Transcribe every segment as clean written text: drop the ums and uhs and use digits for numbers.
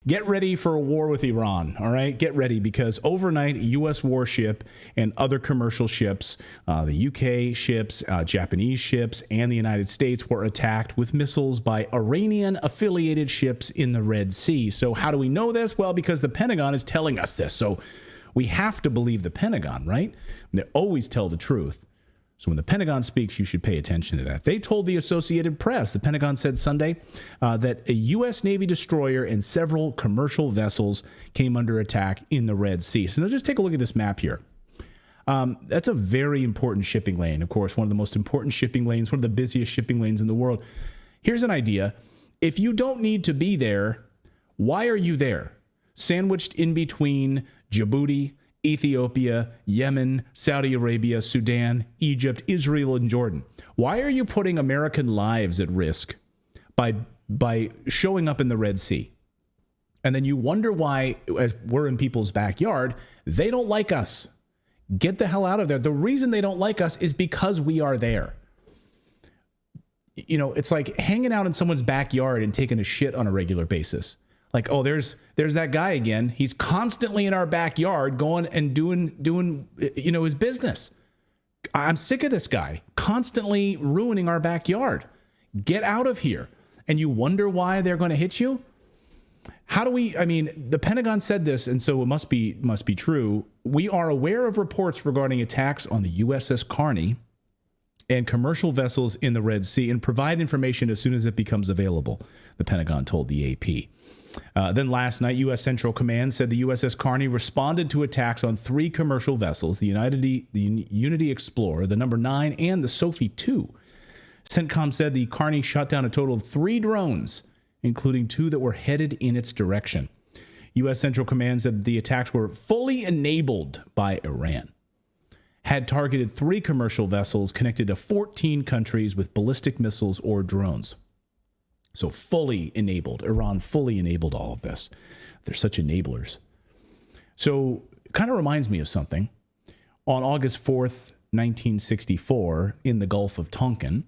Get ready for a war with Iran, all right? Get ready, because overnight, a U.S. warship and other commercial ships, the U.K. ships, Japanese ships, and the United States were attacked with missiles by Iranian-affiliated ships in the Red Sea. So how do we know this? Well, because the Pentagon is telling us this. So we have to believe the Pentagon, right? They always tell the truth. So when the Pentagon speaks, you should pay attention to that. They told the Associated Press, the Pentagon said Sunday, that a U.S. Navy destroyer and several commercial vessels came under attack in the Red Sea. So now just take a look at this map here. That's a very important shipping lane. Of course, one of the most important shipping lanes, one of the busiest shipping lanes in the world. Here's an idea. If you don't need to be there, why are you there? Sandwiched in between Djibouti, Ethiopia, Yemen, Saudi Arabia, Sudan, Egypt, Israel, and Jordan. Why are you putting American lives at risk by showing up in the Red Sea? And then you wonder why, as we're in people's backyard, they don't like us. Get the hell out of there. The reason they don't like us is because we are there. You know, it's like hanging out in someone's backyard and taking a shit on a regular basis. Like, oh, there's that guy again. He's constantly in our backyard going and doing his business. I'm sick of this guy constantly ruining our backyard. Get out of here. And you wonder why they're going to hit you? The Pentagon said this, and so it must be true. We are aware of reports regarding attacks on the USS Carney and commercial vessels in the Red Sea and provide information as soon as it becomes available, the Pentagon told the AP. Then last night, U.S. Central Command said the USS Carney responded to attacks on 3 commercial vessels, the Unity Explorer, the number 9, and the Sophie II. CENTCOM said the Carney shot down a total of 3 drones, including 2 that were headed in its direction. U.S. Central Command said the attacks were fully enabled by Iran. Had targeted 3 commercial vessels connected to 14 countries with ballistic missiles or drones. So fully enabled. Iran fully enabled all of this. They're such enablers. So it kind of reminds me of something. On August 4th, 1964, in the Gulf of Tonkin,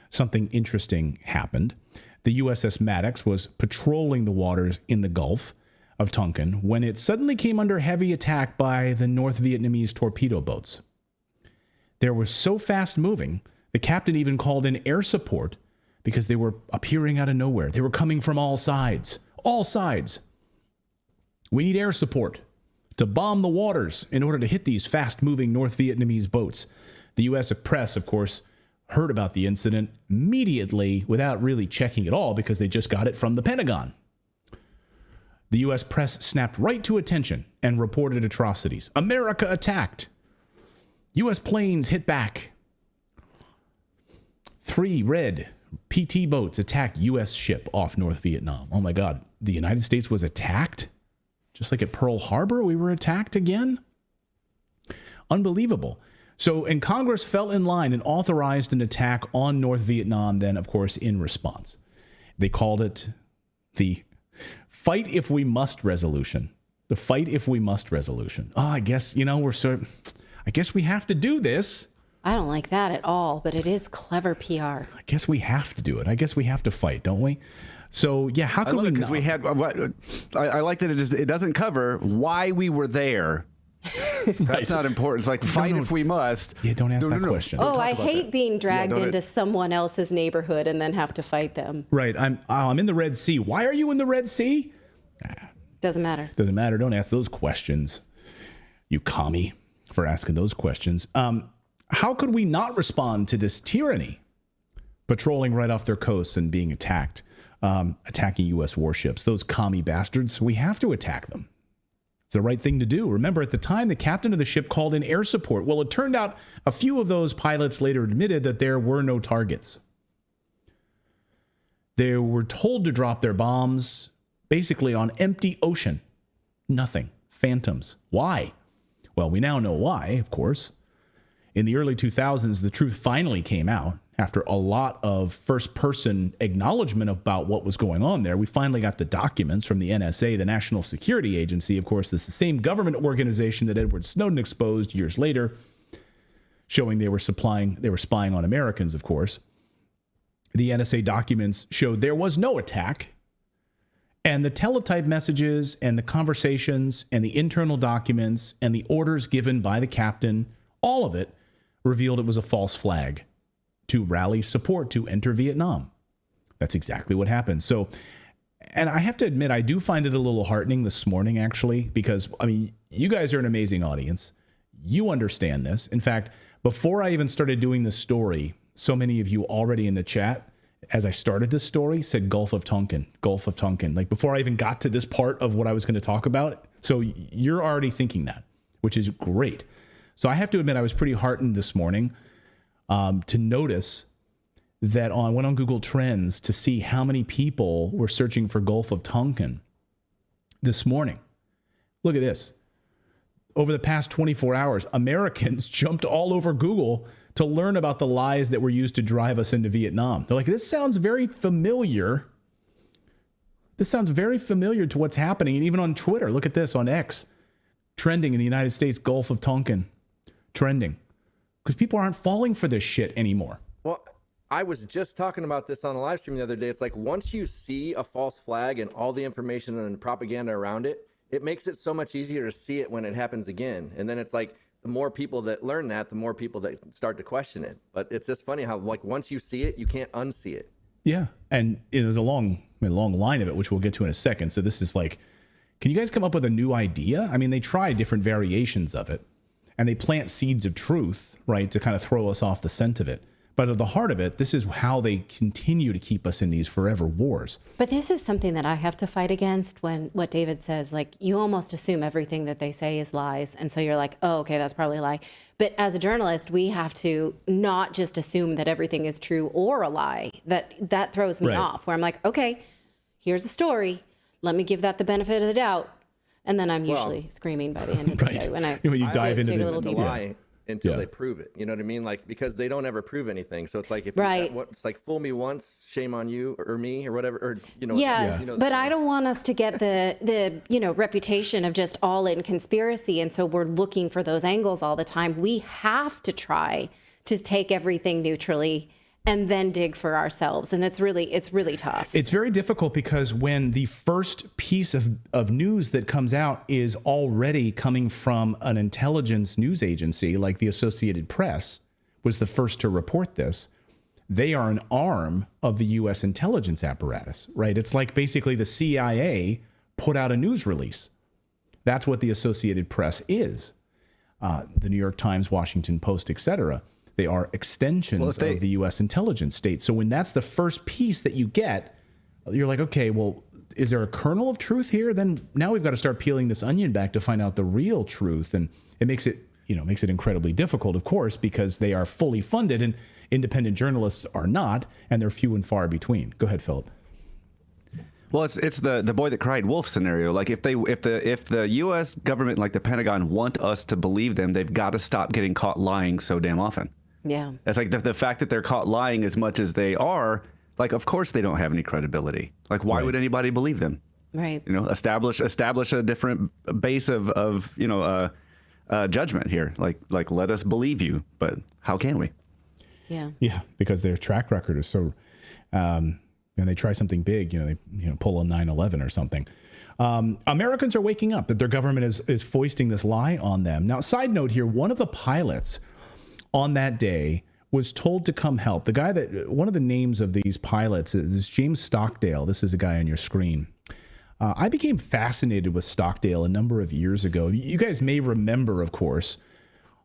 something interesting happened. The USS Maddox was patrolling the waters in the Gulf of Tonkin when it suddenly came under heavy attack by the North Vietnamese torpedo boats. They were so fast moving, the captain even called in air support because they were appearing out of nowhere. They were coming from all sides. All sides. We need air support to bomb the waters in order to hit these fast-moving North Vietnamese boats. The U.S. press, of course, heard about the incident immediately without really checking at all because they just got it from the Pentagon. The U.S. press snapped right to attention and reported atrocities. America attacked. U.S. planes hit back. 3 red PT boats attacked U.S. ship off North Vietnam. Oh my God, the United States was attacked? Just like at Pearl Harbor, we were attacked again? Unbelievable. So, and Congress fell in line and authorized an attack on North Vietnam then, of course, in response. They called it the Fight If We Must resolution. The Fight If We Must resolution. Oh, I guess, I guess we have to do this. I don't like that at all, but it is clever PR. I guess we have to do it. I guess we have to fight, don't we? So, yeah, how can we not? Because we had, I like that it doesn't cover why we were there. That's not important. It's like fight if we must. Yeah, don't ask that question. Oh, I hate being dragged into someone else's neighborhood and then have to fight them. Right. I'm in the Red Sea. Why are you in the Red Sea? Doesn't matter. Doesn't matter. Don't ask those questions. You commie for asking those questions. How could we not respond to this tyranny? Patrolling right off their coasts and being attacked, attacking U.S. warships. Those commie bastards, we have to attack them. It's the right thing to do. Remember, at the time, the captain of the ship called in air support. Well, it turned out a few of those pilots later admitted that there were no targets. They were told to drop their bombs basically on empty ocean. Nothing. Phantoms. Why? Well, we now know why, of course. In the early 2000s, the truth finally came out. After a lot of first-person acknowledgement about what was going on there, we finally got the documents from the NSA, the National Security Agency. Of course, this is the same government organization that Edward Snowden exposed years later, showing they were spying on Americans, of course. The NSA documents showed there was no attack, And the teletype messages and the conversations and the internal documents and the orders given by the captain, all of it revealed it was a false flag to rally support to enter Vietnam. That's exactly what happened. So, and I have to admit, I do find it a little heartening this morning, actually, because, I mean, you guys are an amazing audience. You understand this. In fact, before I even started doing this story, so many of you already in the chat, as I started this story, said Gulf of Tonkin, Gulf of Tonkin. Like before I even got to this part of what I was going to talk about. So you're already thinking that, which is great. So I have to admit, I was pretty heartened this morning to notice that I went on Google Trends to see how many people were searching for Gulf of Tonkin this morning. Look at this. Over the past 24 hours, Americans jumped all over Google to learn about the lies that were used to drive us into Vietnam. They're like, this sounds very familiar. This sounds very familiar to what's happening. And even on Twitter, look at this on X, trending in the United States, Gulf of Tonkin, trending. Because people aren't falling for this shit anymore. Well, I was just talking about this on a live stream the other day. It's like once you see a false flag and all the information and propaganda around it, it makes it so much easier to see it when it happens again. And then it's like, the more people that learn that, the more people that start to question it. But it's just funny how, like, once you see it, you can't unsee it. Yeah. And there's a long line of it, which we'll get to in a second. So this is like, can you guys come up with a new idea? I mean, they try different variations of it and they plant seeds of truth, right, to kind of throw us off the scent of it. But at the heart of it, this is how they continue to keep us in these forever wars. But this is something that I have to fight against when what David says, like, you almost assume everything that they say is lies. And so you're like, oh, okay, that's probably a lie. But as a journalist, we have to not just assume that everything is true or a lie. That throws me off, where I'm like, okay, here's a story. Let me give that the benefit of the doubt. And then I'm usually screaming by the end of the day when you dive into dig a little deeper. Lie until they prove it. You know what I mean? Like, because they don't ever prove anything. So it's like, if it's like, fool me once, shame on you or me or whatever, or, you know. Yes, you know, but I don't want us to get the reputation of just all in conspiracy. And so we're looking for those angles all the time. We have to try to take everything neutrally and then dig for ourselves. And it's really tough. It's very difficult because when the first piece of news that comes out is already coming from an intelligence news agency like the Associated Press was the first to report this, they are an arm of the U.S. intelligence apparatus, right? It's like basically the CIA put out a news release. That's what the Associated Press is. The New York Times, Washington Post, etc. They are extensions of the U.S. intelligence state. So when that's the first piece that you get, you're like, okay, well, is there a kernel of truth here? Then now we've got to start peeling this onion back to find out the real truth. And it makes it incredibly difficult, of course, because they are fully funded and independent journalists are not, and they're few and far between. Go ahead, Philip. Well, it's the boy that cried wolf scenario. Like if the U.S. government, like the Pentagon, want us to believe them, they've got to stop getting caught lying so damn often. Yeah. It's like the fact that they're caught lying as much as they are, like, of course they don't have any credibility. Like, why would anybody believe them? Right. You know, establish a different base of judgment here. Like let us believe you, but how can we? Yeah. Yeah, because their track record is so, and they try something big, they pull a 9/11 or something. Americans are waking up that their government is foisting this lie on them. Now, side note here, one of the pilots on that day was told to come help. One of the names of these pilots is James Stockdale. This is the guy on your screen. I became fascinated with Stockdale a number of years ago. You guys may remember, of course.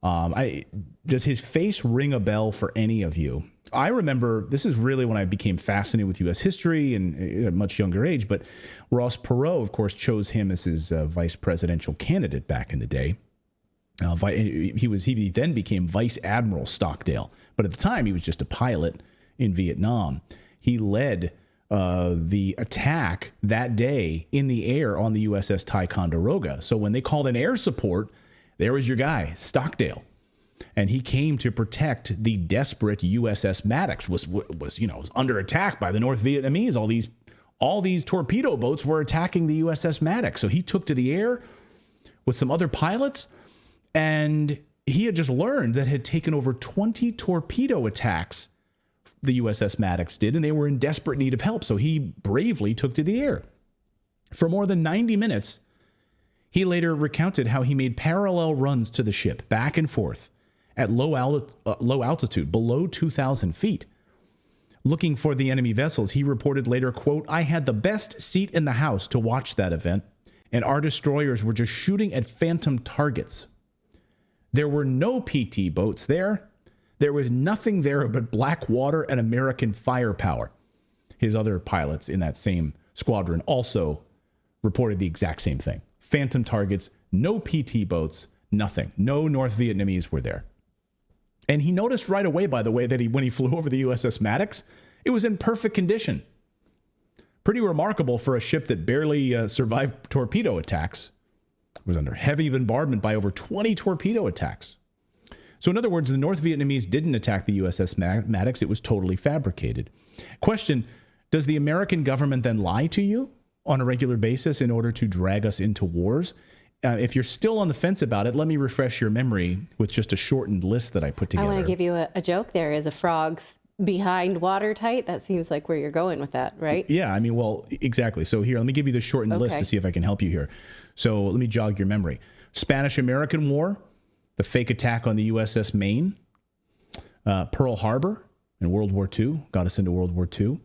Does his face ring a bell for any of you? I remember, this is really when I became fascinated with U.S. history and at a much younger age, but Ross Perot, of course, chose him as his vice presidential candidate back in the day. He then became Vice Admiral Stockdale, but at the time he was just a pilot in Vietnam. He led the attack that day in the air on the USS Ticonderoga. So when they called in air support, there was your guy, Stockdale. And he came to protect the desperate USS Maddox, was under attack by the North Vietnamese. All these torpedo boats were attacking the USS Maddox. So he took to the air with some other pilots, and he had just learned that it had taken over 20 torpedo attacks, the USS Maddox did, and they were in desperate need of help. So he bravely took to the air. For more than 90 minutes, he later recounted how he made parallel runs to the ship, back and forth, at low altitude, below 2,000 feet. Looking for the enemy vessels, he reported later, quote, "I had the best seat in the house to watch that event, and our destroyers were just shooting at phantom targets. There were no PT boats there. There was nothing there but black water and American firepower." His other pilots in that same squadron also reported the exact same thing. Phantom targets, no PT boats, nothing. No North Vietnamese were there. And he noticed right away, by the way, that when he flew over the USS Maddox, it was in perfect condition. Pretty remarkable for a ship that barely survived torpedo attacks. It was under heavy bombardment by over 20 torpedo attacks. So in other words, the North Vietnamese didn't attack the USS Maddox. It was totally fabricated. Question, does the American government then lie to you on a regular basis in order to drag us into wars? If you're still on the fence about it, let me refresh your memory with just a shortened list that I put together. I want to give you a joke there. Is a frog's behind watertight? That seems like where you're going with that, right? Yeah, I mean, well, exactly. So here, let me give you the shortened list to see if I can help you here. So let me jog your memory. Spanish-American War, the fake attack on the USS Maine, Pearl Harbor in World War II, got us into World War II,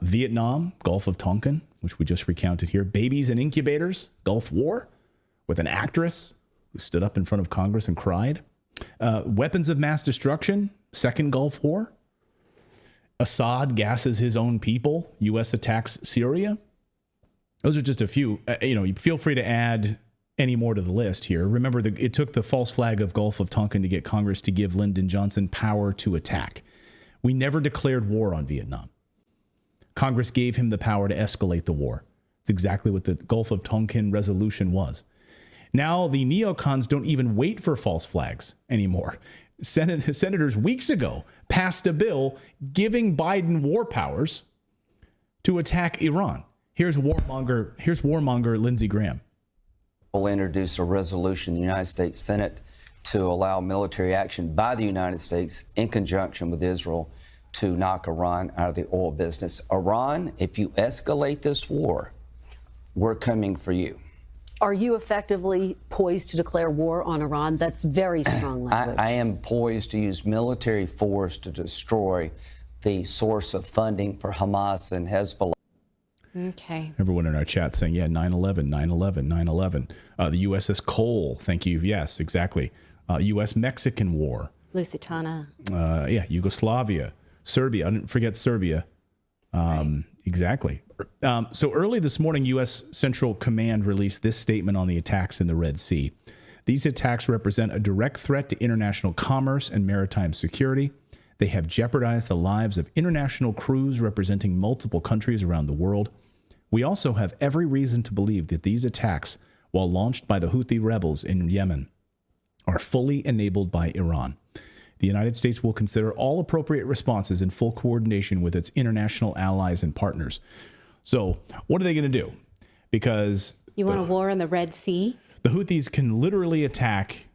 Vietnam, Gulf of Tonkin, which we just recounted here, babies and incubators, Gulf War, with an actress who stood up in front of Congress and cried, weapons of mass destruction, Second Gulf War, Assad gasses his own people, U.S. attacks Syria. Those are just a few. Feel free to add any more to the list here. Remember, it took the false flag of Gulf of Tonkin to get Congress to give Lyndon Johnson power to attack. We never declared war on Vietnam. Congress gave him the power to escalate the war. It's exactly what the Gulf of Tonkin resolution was. Now, the neocons don't even wait for false flags anymore. Senators weeks ago passed a bill giving Biden war powers to attack Iran. Here's warmonger Lindsey Graham. We'll introduce a resolution in the United States Senate to allow military action by the United States in conjunction with Israel to knock Iran out of the oil business. Iran, if you escalate this war, we're coming for you. Are you effectively poised to declare war on Iran? That's very strong language. I am poised to use military force to destroy the source of funding for Hamas and Hezbollah. Okay. Everyone in our chat saying, yeah, 9/11, 9/11, 9/11. The USS Cole, thank you. Yes, exactly. U.S.-Mexican War. Lusitania. Yugoslavia. Serbia. I didn't forget Serbia. Right. Exactly. So early this morning, U.S. Central Command released this statement on the attacks in the Red Sea. These attacks represent a direct threat to international commerce and maritime security. They have jeopardized the lives of international crews representing multiple countries around the world. We also have every reason to believe that these attacks, while launched by the Houthi rebels in Yemen, are fully enabled by Iran. The United States will consider all appropriate responses in full coordination with its international allies and partners. So what are they going to do? Because you want a war in the Red Sea? The Houthis can literally attack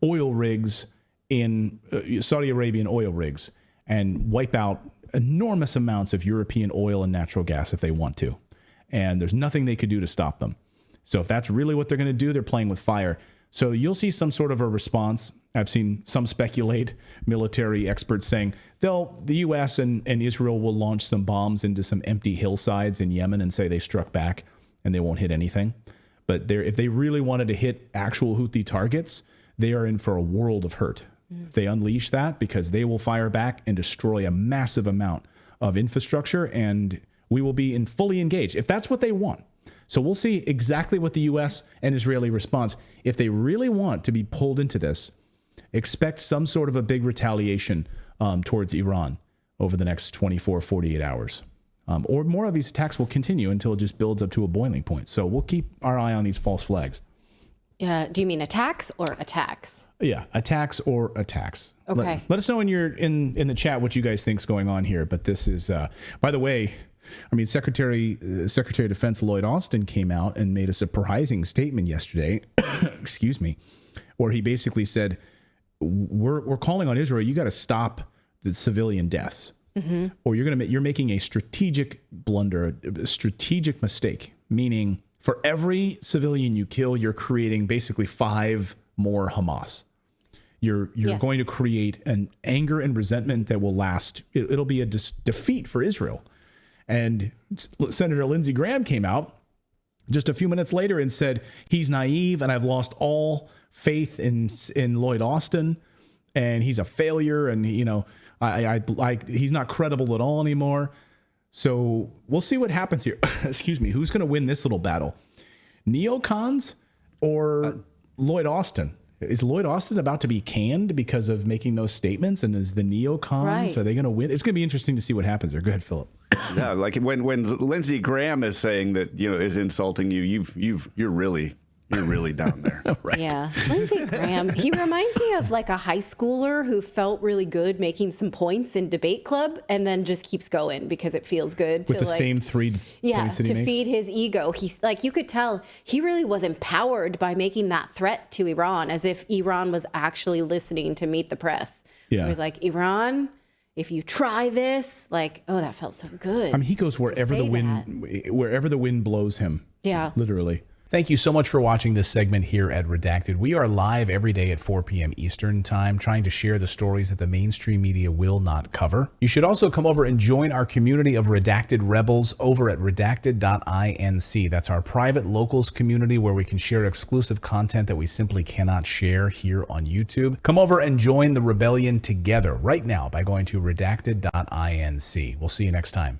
oil rigs in Saudi Arabian oil rigs and wipe out enormous amounts of European oil and natural gas if they want to. And there's nothing they could do to stop them. So if that's really what they're going to do, they're playing with fire. So you'll see some sort of a response. I've seen some speculate, military experts saying the U.S. and Israel will launch some bombs into some empty hillsides in Yemen and say they struck back and they won't hit anything. But if they really wanted to hit actual Houthi targets, they are in for a world of hurt. If they unleash that, because they will fire back and destroy a massive amount of infrastructure, and we will be fully engaged, if that's what they want. So we'll see exactly what the U.S. and Israeli response. If they really want to be pulled into this, expect some sort of a big retaliation towards Iran over the next 24, 48 hours. Or more of these attacks will continue until it just builds up to a boiling point. So we'll keep our eye on these false flags. Do you mean attacks or attacks? Yeah, attacks or attacks. Okay. Let us know in the chat what you guys think is going on here. But this is, by the way, I mean, Secretary of Defense Lloyd Austin came out and made a surprising statement yesterday, excuse me, where he basically said, we're calling on Israel, you got to stop the civilian deaths, or you're making a strategic blunder, a strategic mistake, meaning For every civilian you kill, you're creating basically 5 more Hamas. You're going to create an anger and resentment that will last. It'll be a defeat for Israel. And Senator Lindsey Graham came out just a few minutes later and said he's naive and I've lost all faith in Lloyd Austin and he's a failure and he's not credible at all anymore. So we'll see what happens here. Excuse me. Who's going to win this little battle? Neocons or Lloyd Austin? Is Lloyd Austin about to be canned because of making those statements? And is the neocons, are they going to win? It's going to be interesting to see what happens there. Go ahead, Philip. Yeah, like when Lindsey Graham is saying that, is insulting you, you're really down there. Right. Yeah. Lindsey Graham, he reminds me of like a high schooler who felt really good making some points in debate club and then just keeps going because it feels good with the same 3 points that he makes? Feed his ego. He's like, you could tell he really was empowered by making that threat to Iran, as if Iran was actually listening to Meet the Press. Yeah. He was like, Iran, if you try this, like, oh, that felt so good. I mean, he goes wherever the wind blows him. Yeah. Literally. Thank you so much for watching this segment here at Redacted. We are live every day at 4 p.m. Eastern Time, trying to share the stories that the mainstream media will not cover. You should also come over and join our community of Redacted Rebels over at redacted.inc. That's our private locals community where we can share exclusive content that we simply cannot share here on YouTube. Come over and join the rebellion together right now by going to redacted.inc. We'll see you next time.